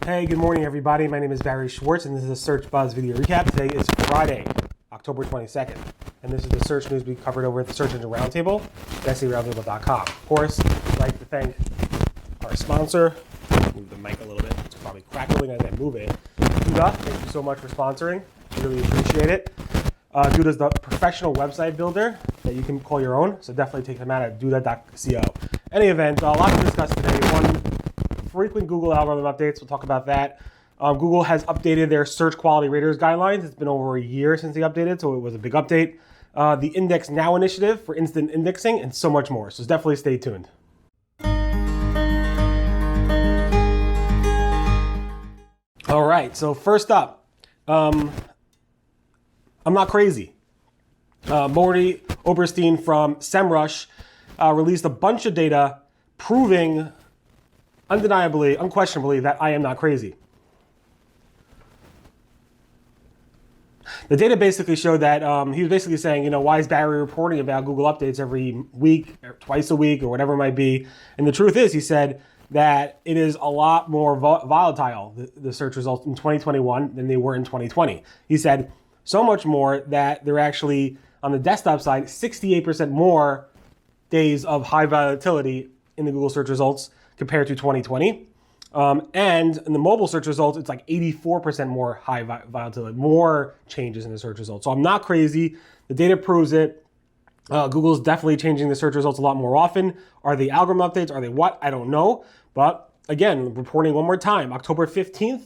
Hey, good morning, everybody. My name is Barry Schwartz, and this is a Search Buzz video recap. Today is Friday, October 22nd, and this is the search news we covered over at the Search Engine Roundtable, at SERoundtable.com. Of course, I'd like to thank our sponsor. Move the mic a little bit. It's probably crackling as I move it. Duda, thank you so much for sponsoring. Really appreciate it. Duda is the professional website builder that you can call your own, so definitely take them out at duda.co. Any event, a lot to discuss today. One, frequent Google algorithm updates. We'll talk about that. Google has updated their search quality raters guidelines. It's been over a year since they updated, so it was a big update. The IndexNow initiative for instant indexing, and so much more. So definitely stay tuned. All right, so first up, I'm not crazy. Mordy Oberstein from Semrush released a bunch of data proving undeniably, unquestionably, that I am not crazy. The data basically showed that he was basically saying, why is Barry reporting about Google updates every week or twice a week or whatever it might be? And the truth is, he said that it is a lot more volatile, the search results in 2021 than they were in 2020. He said so much more that they're actually, on the desktop side, 68% more days of high volatility in the Google search results compared to 2020. And in the mobile search results, it's like 84% more high volatility, more changes in the search results. So I'm not crazy. The data proves it. Google's definitely changing the search results a lot more often. Are they algorithm updates? Are they what? I don't know. But again, reporting one more time, October 15th,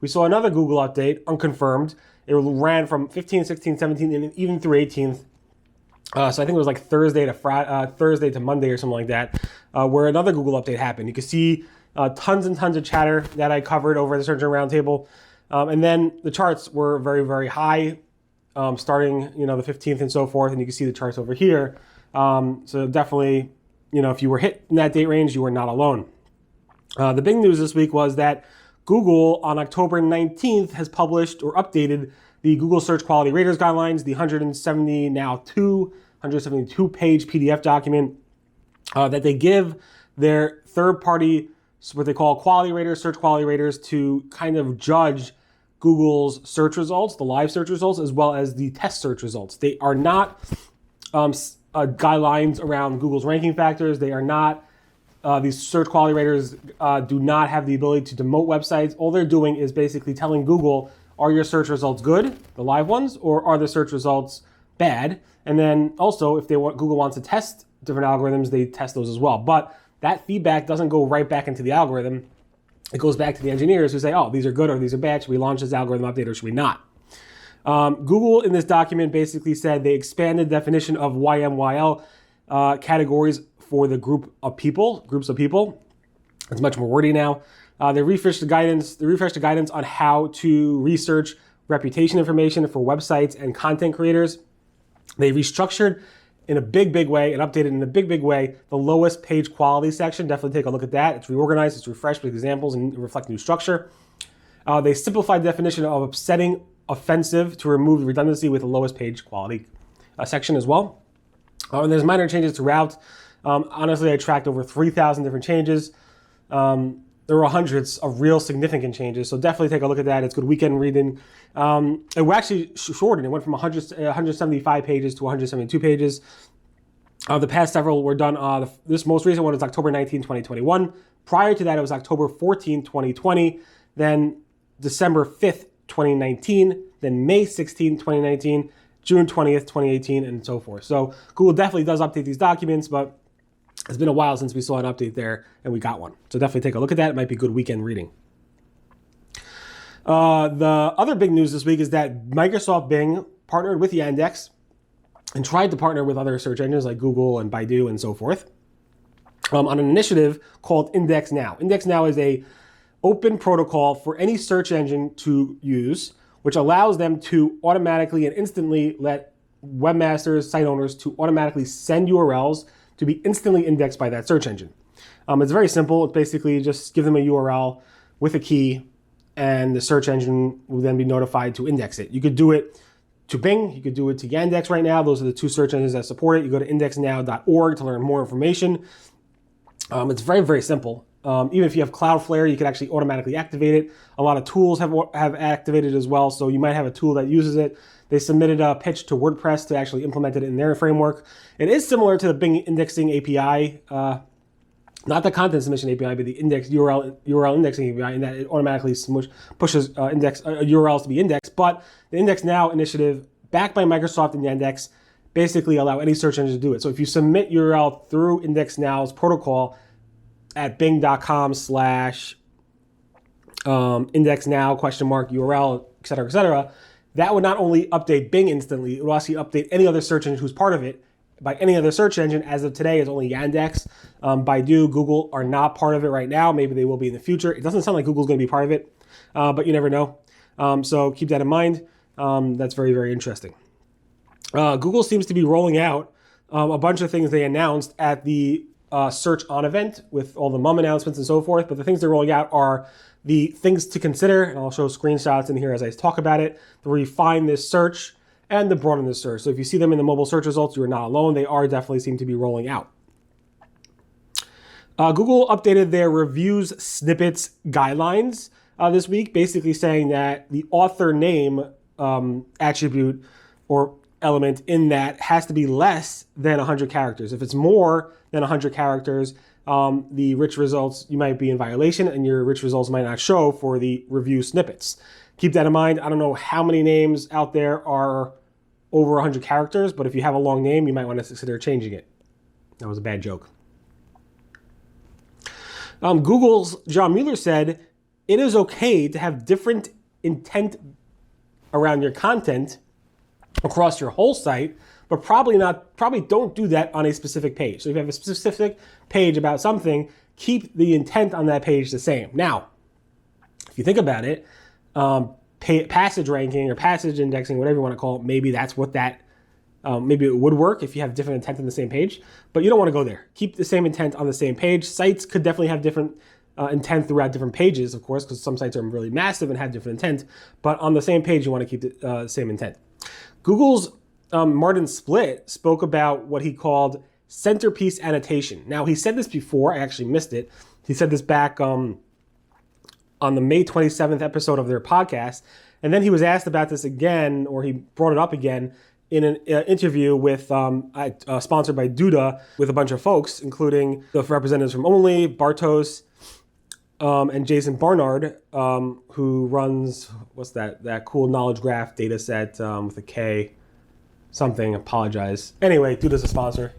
we saw another Google update, unconfirmed. It ran from 15, 16, 17, and even through 18th. So I think it was like Thursday to Monday or something like that, where another Google update happened. You can see tons and tons of chatter that I covered over the Search Engine Roundtable. And then the charts were very, very high, starting, the 15th and so forth. And you can see the charts over here. So definitely, if you were hit in that date range, you were not alone. The big news this week was that Google on October 19th has published or updated the Google Search Quality Raters Guidelines, the 172-page PDF document that they give their third-party, what they call quality raters, search quality raters, to kind of judge Google's search results, the live search results, as well as the test search results. They are not guidelines around Google's ranking factors. They are not, these search quality raters do not have the ability to demote websites. All they're doing is basically telling Google, are your search results good, the live ones, or are the search results bad? And then also, if Google wants to test different algorithms, they test those as well. But that feedback doesn't go right back into the algorithm. It goes back to the engineers who say, oh, these are good or these are bad. Should we launch this algorithm update or should we not? Google in this document basically said they expanded the definition of YMYL categories for the groups of people. It's much more wordy now. They refreshed the guidance on how to research reputation information for websites and content creators. They restructured in a big way and updated in a big way the lowest page quality section. Definitely take a look at that. It's reorganized, it's refreshed with examples and reflect new structure. They simplified the definition of upsetting offensive to remove the redundancy with the lowest page quality section as well. And there's minor changes throughout. Honestly, I tracked over 3,000 different changes. There were hundreds of real significant changes, so definitely take a look at that. It's good weekend reading. It actually shortened. It went from 175 pages to 172 pages. The past several were done. This most recent one is October 19, 2021. Prior to that, it was October 14, 2020, then December 5th, 2019, then May 16, 2019, June 20th, 2018, and so forth. So Google definitely does update these documents, but it's been a while since we saw an update there, and we got one. So definitely take a look at that. It might be good weekend reading. The other big news this week is that Microsoft Bing partnered with Yandex and tried to partner with other search engines like Google and Baidu and so forth on an initiative called IndexNow. IndexNow is a open protocol for any search engine to use, which allows them to automatically and instantly let webmasters, site owners to automatically send URLs to be instantly indexed by that search engine. It's very simple. It's basically just give them a URL with a key, and the search engine will then be notified to index it. You could do it to Bing, you could do it to Yandex right now. Those are the two search engines that support it. You go to indexnow.org to learn more information. It's very, very simple. Even if you have Cloudflare, you can actually automatically activate it. A lot of tools have activated as well, so you might have a tool that uses it. They submitted a pitch to WordPress to actually implement it in their framework. It is similar to the Bing indexing API, not the content submission API, but the URL indexing API, in that it automatically pushes URLs to be indexed. But the IndexNow initiative, backed by Microsoft and Yandex, basically allow any search engine to do it. So if you submit URL through IndexNow's protocol at bing.com/indexnow URL, et cetera, that would not only update Bing instantly, it would also update any other search engine who's part of it. By any other search engine, as of today, is only Yandex. Baidu, Google are not part of it right now. Maybe they will be in the future. It doesn't sound like Google's going to be part of it, but you never know. So keep that in mind. That's very, very interesting. Google seems to be rolling out a bunch of things they announced at the Search On event with all the mum announcements and so forth. But the things they're rolling out are the things to consider, and I'll show screenshots in here as I talk about it, to refine this search and to broaden this search. So if you see them in the mobile search results, you're not alone. They are definitely seem to be rolling out. Google updated their reviews snippets guidelines this week, basically saying that the author name attribute or element in that has to be less than 100 characters. If it's more than 100 characters, the rich results, you might be in violation and your rich results might not show for the review snippets. Keep that in mind. I don't know how many names out there are over 100 characters, but if you have a long name, you might want to consider changing it. That was a bad joke. Google's John Mueller said, it is okay to have different intent around your content across your whole site, but probably don't do that on a specific page. So if you have a specific page about something, keep the intent on that page the same. Now, if you think about it, passage ranking or passage indexing, whatever you want to call it, maybe that's what maybe it would work if you have different intent on the same page, but you don't want to go there. Keep the same intent on the same page. Sites could definitely have different intent throughout different pages, of course, because some sites are really massive and have different intent, but on the same page, you want to keep the same intent. Google's Martin Splitt spoke about what he called centerpiece annotation. Now, he said this before. I actually missed it. He said this back on the May 27th episode of their podcast. And then he was asked about this again, or he brought it up again in an interview with sponsored by Duda with a bunch of folks, including the representatives from Only, Bartos, and Jason Barnard, who runs, what's that cool knowledge graph data set with a K something, apologize. Anyway, Duda's a sponsor.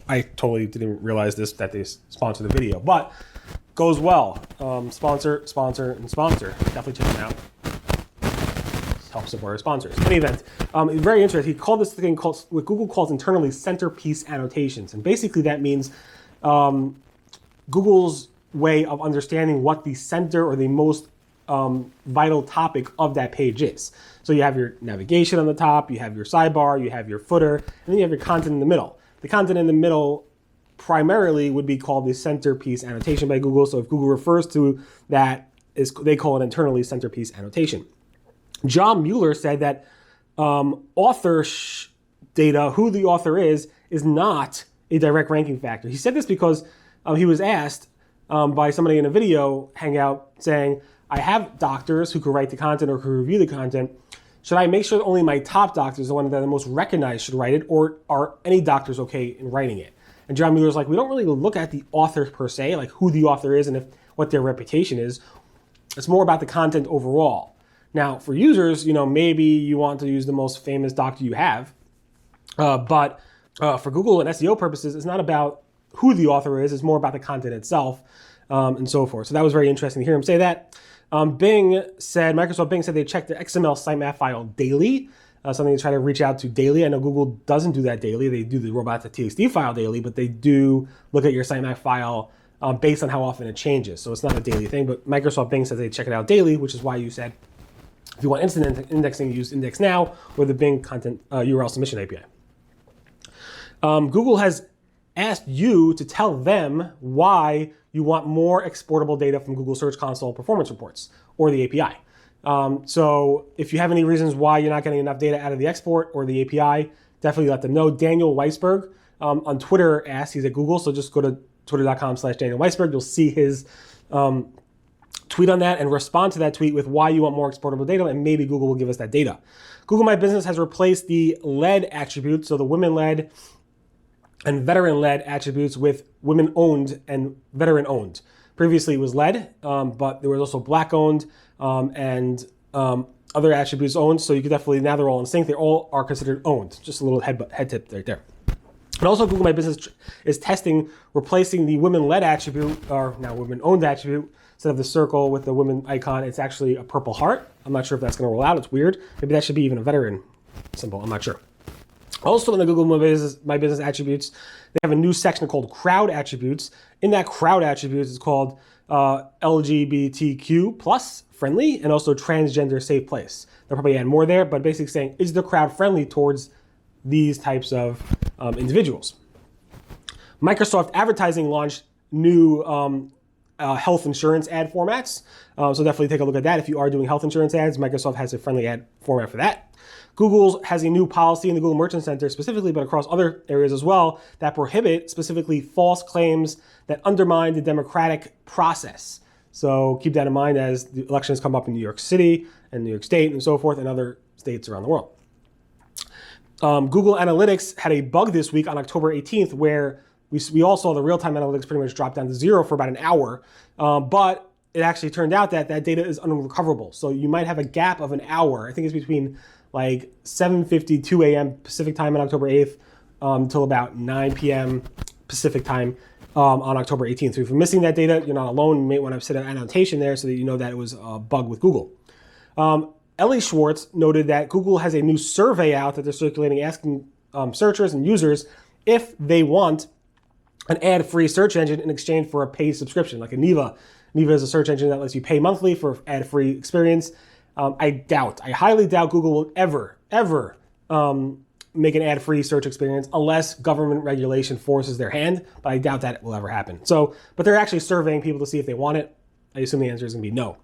I totally didn't realize that they sponsored the video, but goes well. Sponsor, and sponsor. Definitely check them out. Help support our sponsors. In any event, very interesting. He called this thing called, what Google calls internally, centerpiece annotations. And basically that means Google's way of understanding what the center or the most vital topic of that page is. So you have your navigation on the top, you have your sidebar, you have your footer, and then you have your content in the middle. The content in the middle primarily would be called the centerpiece annotation by Google. So if Google refers to that, they call it internally centerpiece annotation. John Mueller said that author data, who the author is not a direct ranking factor. He said this because he was asked by somebody in a video hangout saying, I have doctors who could write the content or could review the content. Should I make sure that only my top doctors, the one that are the most recognized, should write it, or are any doctors okay in writing it? And John Mueller's like, we don't really look at the author per se, like who the author is and what their reputation is. It's more about the content overall. Now, for users, maybe you want to use the most famous doctor you have, but for Google and SEO purposes, it's not about who the author is, it's more about the content itself, and so forth. So that was very interesting to hear him say that. Microsoft Bing said they check the XML sitemap file daily, something they try to reach out to daily. I know Google doesn't do that daily. They do the robots.txt file daily, but they do look at your sitemap file based on how often it changes. So it's not a daily thing, but Microsoft Bing says they check it out daily, which is why you said if you want instant indexing, use IndexNow or the Bing content URL submission API. Google has asked you to tell them why you want more exportable data from Google Search Console performance reports or the API. So if you have any reasons why you're not getting enough data out of the export or the API, definitely let them know. Daniel Weisberg on Twitter asked, he's at Google, so just go to twitter.com/Daniel Weisberg. You'll see his tweet on that and respond to that tweet with why you want more exportable data, and maybe Google will give us that data. Google My Business has replaced the led attribute, so the women-led and veteran-led attributes, with women-owned and veteran-owned. Previously it was led, but there was also black-owned and other attributes owned, so you could definitely, now they're all in sync, they all are considered owned. Just a little head tip right there. And also Google My Business is testing replacing the women-led attribute, or now women-owned attribute. Instead of the circle with the women icon, it's actually a purple heart. I'm not sure if that's going to roll out. It's weird. Maybe that should be even a veteran symbol. I'm not sure. Also in the Google My Business attributes, they have a new section called crowd attributes. In that crowd attributes, it's called LGBTQ plus friendly and also transgender safe place. They'll probably add more there, but basically saying, is the crowd friendly towards these types of individuals? Microsoft Advertising launched new health insurance ad formats. So definitely take a look at that. If you are doing health insurance ads, Microsoft has a friendly ad format for that. Google has a new policy in the Google Merchant Center specifically, but across other areas as well, that prohibit specifically false claims that undermine the democratic process. So keep that in mind as the elections come up in New York City and New York State and so forth, and other states around the world. Google Analytics had a bug this week on October 18th where we all saw the real-time analytics pretty much drop down to 0 for about an hour, but it actually turned out that that data is unrecoverable. So you might have a gap of an hour. I think it's between like 7:52 a.m. Pacific time on October 8th until about 9 p.m. Pacific time on October 18th. So if you're missing that data, you're not alone. You may want to set an annotation there so that you know that it was a bug with Google. Ellie Schwartz noted that Google has a new survey out that they're circulating asking searchers and users if they want an ad-free search engine in exchange for a paid subscription, like a Neeva. Neeva is a search engine that lets you pay monthly for ad-free experience. I highly doubt Google will ever make an ad-free search experience unless government regulation forces their hand, but I doubt that it will ever happen. So, but they're actually surveying people to see if they want it. I assume the answer is going to be no.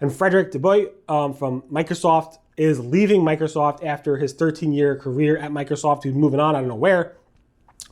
And Frederic Dubut from Microsoft is leaving Microsoft after his 13-year career at Microsoft. He's moving on, I don't know where,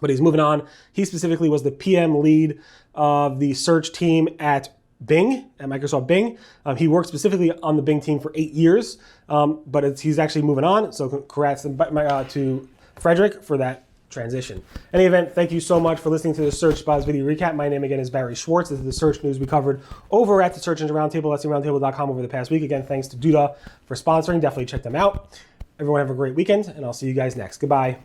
but he's moving on. He specifically was the PM lead of the search team at Bing, at Microsoft Bing. He worked specifically on the Bing team for 8 years, but he's actually moving on. So congrats to Frederic for that transition. In any event, thank you so much for listening to the Search Buzz video recap. My name again is Barry Schwartz. This is the search news we covered over at the Search Engine Roundtable, roundtable.com over the past week. Again, thanks to Duda for sponsoring. Definitely check them out. Everyone have a great weekend, and I'll see you guys next. Goodbye.